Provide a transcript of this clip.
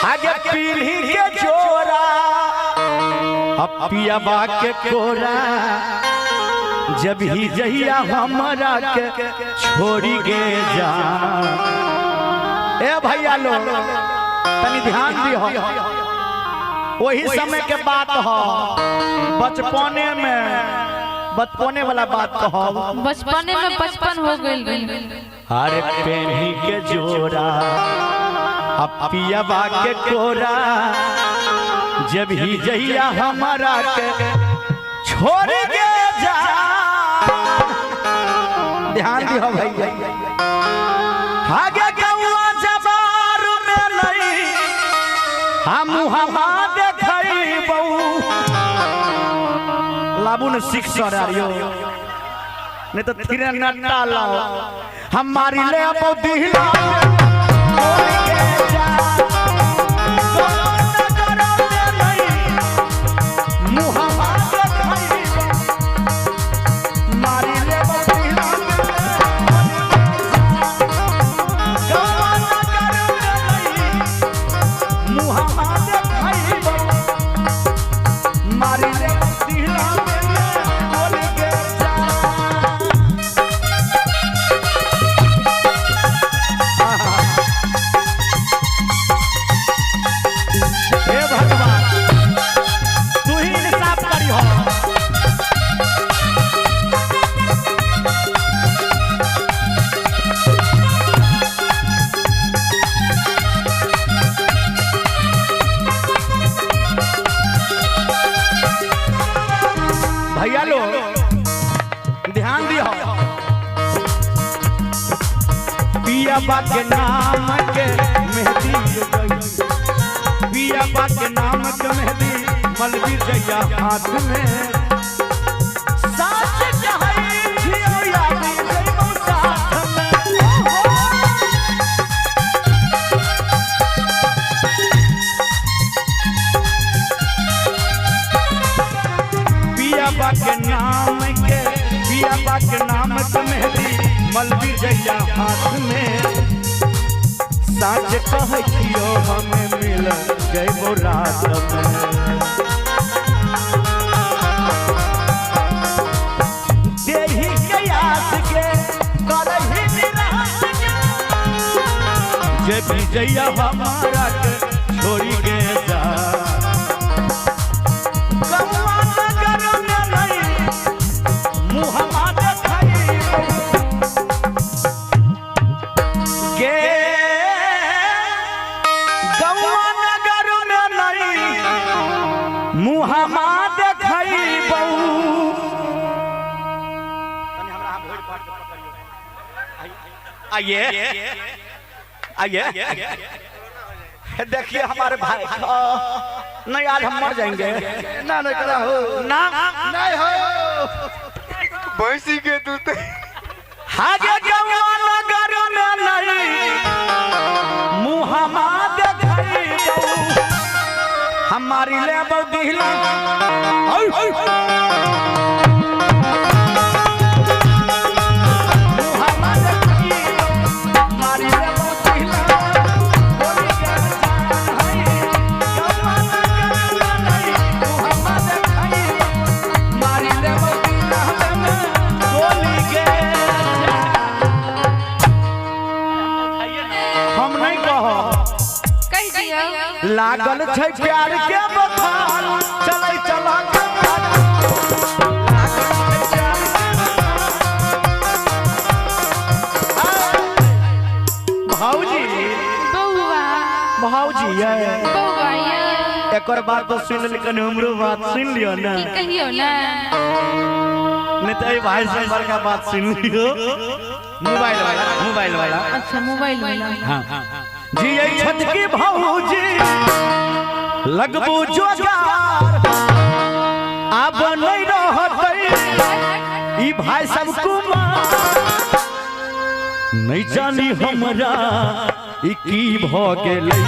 आगे पीढ़ी के जोरा अब पियाबा के कोरा जब ही जहिया हमारा के छोड़ी गे जा। ए भैया लो तनी ध्यान दियो वही समय के बात हो बचपने वाला बात कहो बचपने में बचपन हो गई। अरे पेन्ही के जोरा अब पियाबा के कोरा जब ही जहिया हमारा के छोड़ के जा। ध्यान दियो भैया आगे गौआ जबार में नहीं हम देखई बहु लाबुन शिक्षा रियो नहीं तो थिरे नट्टा लाओ हमारी ले अब दिला भैया लो ध्यान दियो पियाबा के नाम के मेहंदी पियाबा के नाम के मेहंदी मलबी जैया हाथ में साथ कहई थियो याद जइबो साथ में पियाबा के नाम के मेहंदी मलबी जैया हाथ में साँझ कहियो हमें मिल जइबो रात में देही के याद के करही निराश के जब जैया हमारा के छोड़ी के जा। आइए देखिए हमारे भाई नहीं आज हम मर जाएंगे ना नहीं करा हो ना नहीं हो भैंसी के दूध आगे जवान नगर में नहीं मुहम्मा देखई हमारी ले बदिला लागल छै प्यार के बखार चलै चला के भौजी भौजी एक बात तो सुन लेकिन हमरो बात सुन लियो ना कहियो ना नहीं तो भाई से बड़का बात सुन लियो मोबाइल वाला अच्छा मोबाइल वाला हां जी ये छत की भौजी लगबू जोगार अब नहीं रहतई ई भाई सब कुमार नहीं जानी हमरा ई की भ गेलै